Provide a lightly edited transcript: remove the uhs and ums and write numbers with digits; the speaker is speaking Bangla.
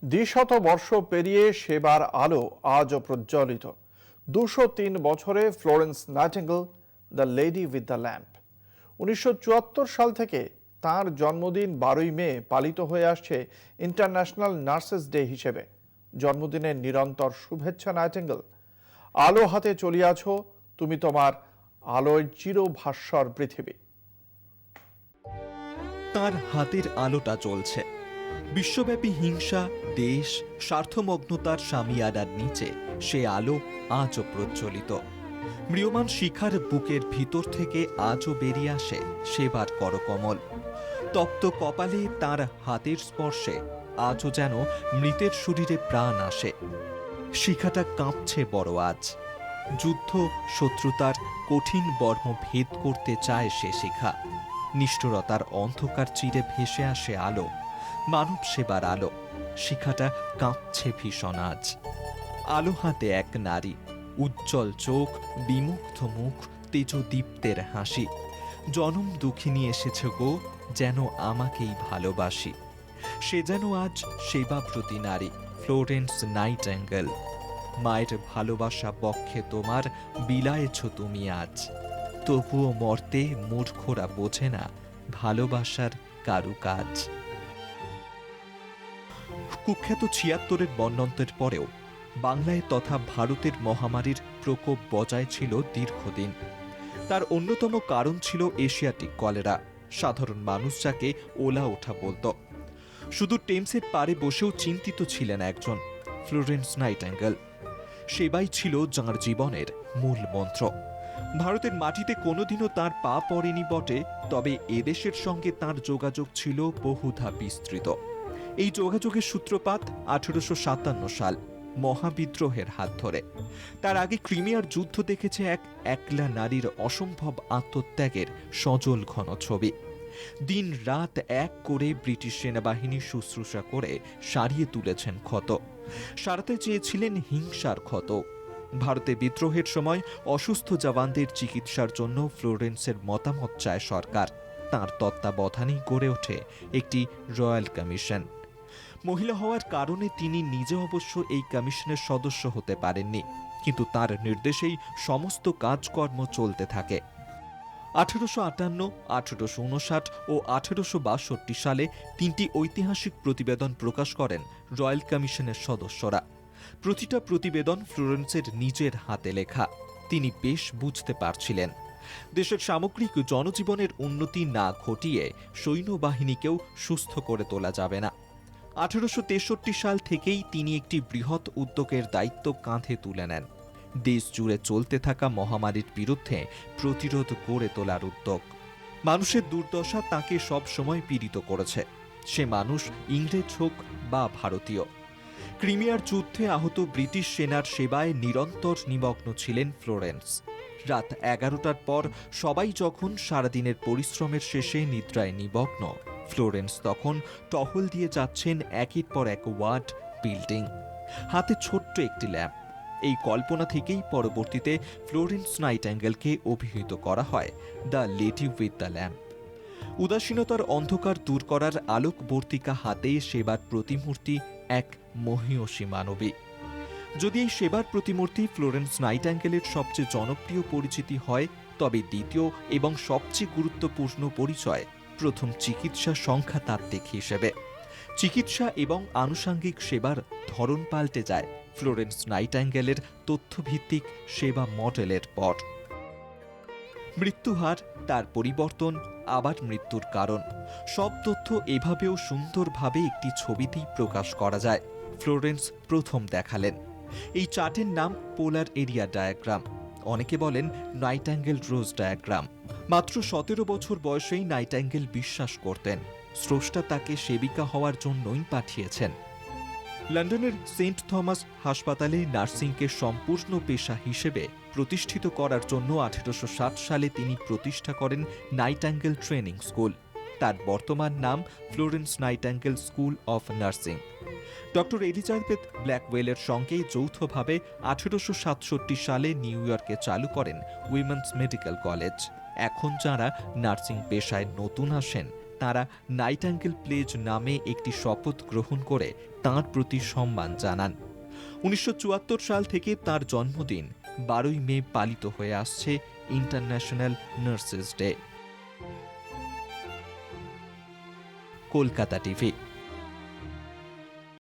দ্বিশত বর্ষ পেরিয়ে সেবার আলো আজও প্রজ্বলিত। ২০৩ বছরে Florence nightingale, the lady with the lamp. ১৯৭৪ সাল থেকে তাঁর জন্মদিন ১২ই মে পালিত হয়ে আসছে ইন্টারন্যাশনাল নার্সেস ডে হিসেবে। জন্মদিনের নিরন্তর শুভেচ্ছা নাইটিঙ্গেল। আলো হাতে চলিয়াছ তুমি তোমার আলোয় চিরভাস্বর পৃথিবী। তার হাতের আলোটা জ্বলছে। বিশ্বব্যাপী হিংসা, দেশ, স্বার্থমগ্নতার সামিয়ানার নিচে সে আলো আজও প্রজ্বলিত। ম্রিয়মান শিখার বুকের ভিতর থেকে আজও বেরিয়ে আসে সেবার করকমল। তপ্ত কপালে তার হাতের স্পর্শে আজও যেন মৃতের শরীরে প্রাণ আসে। শিখাটা কাঁপছে বড় আজ। যুদ্ধ, শত্রুতার কঠিন বর্ম ভেদ করতে চায় সে শিখা। নিষ্ঠুরতার অন্ধকার চিরে ভেসে আসে আলো, মানব সেবার আলো। শিখাটা কাঁপছে ভীষণ আজ। আলো হাতে এক নারী, উজ্জ্বল চোখ, বিমুগ্ধ মুখ, তেজদীপ্তের হাসি। জনম দুঃখিনী এসেছে গো, যেন আমাকেই ভালোবাসি। সে যেন আজ সেবাব্রতী নারী, ফ্লোরেন্স নাইটিঙ্গেল। মায়ের ভালোবাসা বক্ষে তোমার বিলায়েছ তুমি আজ। তবুও মর্তে মূর্খরা বোঝে না ভালোবাসার কারুকাজ। কুখ্যাত ৭৬-এর বন্যন্তের পরেও বাংলায় তথা ভারতের মহামারীর প্রকোপ বজায় ছিল দীর্ঘদিন। তার অন্যতম কারণ ছিল এশিয়াটিক কলেরা, সাধারণ মানুষ যাকে ওলা ওঠা বলত। শুধু টেমসের পারে বসেও চিন্তিত ছিলেন একজন, ফ্লোরেন্স নাইটিঙ্গেল। সেবাই ছিল যাঁর জীবনের মূল মন্ত্র। ভারতের মাটিতে কোনোদিনও তার পা পড়েনি বটে, তবে এদেশের সঙ্গে তার যোগাযোগ ছিল বহুধা বিস্তৃত। এই যোগাযোগের সূত্রপাত ১৮৫৭ সাল, মহাবিদ্রোহের হাত ধরে। তার আগে ক্রিমিয়ার যুদ্ধ দেখেছে এক একলা নারীর অসম্ভব আত্মত্যাগের সজল ঘন ছবি। দিন রাত এক করে ব্রিটিশ সেনাবাহিনী শুশ্রূষা করে সারিয়ে তুলেছেন ক্ষত। সারাতে চেয়েছিলেন হিংসার ক্ষত। ভারতে বিদ্রোহের সময় অসুস্থ জওয়ানদের চিকিৎসার জন্য ফ্লোরেন্সের মতামত চায় সরকার। তাঁর তত্ত্বাবধানেই গড়ে ওঠে একটি রয়্যাল কমিশন। মহিলা হওয়ার কারণে তিনি নিজে অবশ্য এই কমিশনের সদস্য হতে পারেননি, কিন্তু তার নির্দেশেই সমস্ত কাজকর্ম চলতে থাকে। ১৮৫৮, ১৮৫৯ ও ১৮৬২ সালে ৩টি ঐতিহাসিক প্রতিবেদন প্রকাশ করেন রয়্যাল কমিশনের সদস্যরা। প্রতিটা প্রতিবেদন ফ্লোরেন্সের নিজের হাতে লেখা। তিনি বেশ বুঝতে পারছিলেন, দেশের সামগ্রিক জনজীবনের উন্নতি না ঘটিয়ে সৈন্যবাহিনীকেও সুস্থ করে তোলা যাবে না। ১৮৬৩ সাল থেকেই তিনি একটি বৃহৎ উদ্যোগের দায়িত্ব কাঁধে তুলে নেন। দেশ জুড়ে চলতে থাকা মহামারীর বিরুদ্ধে প্রতিরোধ গড়ে তোলার উদ্যোগ। মানুষের দুর্দশা তাকে সব সময় পীড়িত করেছে, সে মানুষ ইংরেজ হোক বা ভারতীয়। ক্রিমিয়ার যুদ্ধে আহত ব্রিটিশ সেনার সেবায় নিরন্তর নিমগ্ন ছিলেন ফ্লোরেন্স। রাত ১১টার পর সবাই যখন সারাদিনের পরিশ্রমের শেষে নিদ্রায় নিমগ্ন, ফ্লোরেন্স তখন টহল দিয়ে যাচ্ছেন একের পর এক ওয়ার্ড, বিল্ডিং। হাতে ছোট্ট একটি ল্যাম্প। এই কল্পনা থেকেই পরবর্তীতে ফ্লোরেন্স নাইটিঙ্গেলকে অভিহিত করা হয় the lady with the lamp. উদাসীনতার অন্ধকার দূর করার আলোকবর্তিকা হাতে সেবার প্রতিমূর্তি এক মহীয়সী মানবী। যদি এই সেবার প্রতিমূর্তি ফ্লোরেন্স নাইটিঙ্গেলের সবচেয়ে জনপ্রিয় পরিচিতি হয়, তবে দ্বিতীয় এবং সবচেয়ে গুরুত্বপূর্ণ পরিচয় প্রথম চিকিৎসা সংখ্যাতাত্ত্বিক হিসেবে। চিকিৎসা এবং আনুষঙ্গিক সেবার ধরন পাল্টে যায় ফ্লোরেন্স নাইটিঙ্গেলের তথ্যভিত্তিক সেবা মডেলের পর। মৃত্যুহার, তার পরিবর্তন, আবার মৃত্যুর কারণ, সব তথ্য এভাবেও সুন্দরভাবে একটি ছবিতেই প্রকাশ করা যায়। ফ্লোরেন্স প্রথম দেখালেন। এই চার্টের নাম পোলার এরিয়া ডায়াগ্রাম। অনেকে বলেন নাইটিঙ্গেল রোজ ডায়াগ্রাম। মাত্র ১৭ বছর বয়সেই নাইটিঙ্গেল বিশ্বাস করতেন স্রষ্টা তাকে সেবিকা হওয়ার জন্যই পাঠিয়েছেন। লন্ডনের সেন্ট থমাস হাসপাতালে নার্সিংকে সম্পূর্ণ পেশা হিসেবে প্রতিষ্ঠিত করার জন্য ১৮৬০ সালে তিনি প্রতিষ্ঠা করেন নাইটিঙ্গেল ট্রেনিং স্কুল। তার বর্তমান নাম Florence Nightingale School of Nursing. Doctor Elizabeth ব্ল্যাকওয়েলের সঙ্গে যৌথভাবে ১৮৬৭ সালে নিউ ইয়র্কে চালু করেন উইমেন্স মেডিকেল কলেজ। এখন যাঁরা নার্সিং পেশায় নতুন আসেন তাঁরা নাইটাঙ্গেল প্লেজ নামে একটি শপথ গ্রহণ করে তাঁর প্রতি সম্মান জানান। 1974 সাল থেকে তাঁর জন্মদিন 12 মে পালিত হয়ে আসছে international nurses day. Kolkata TV.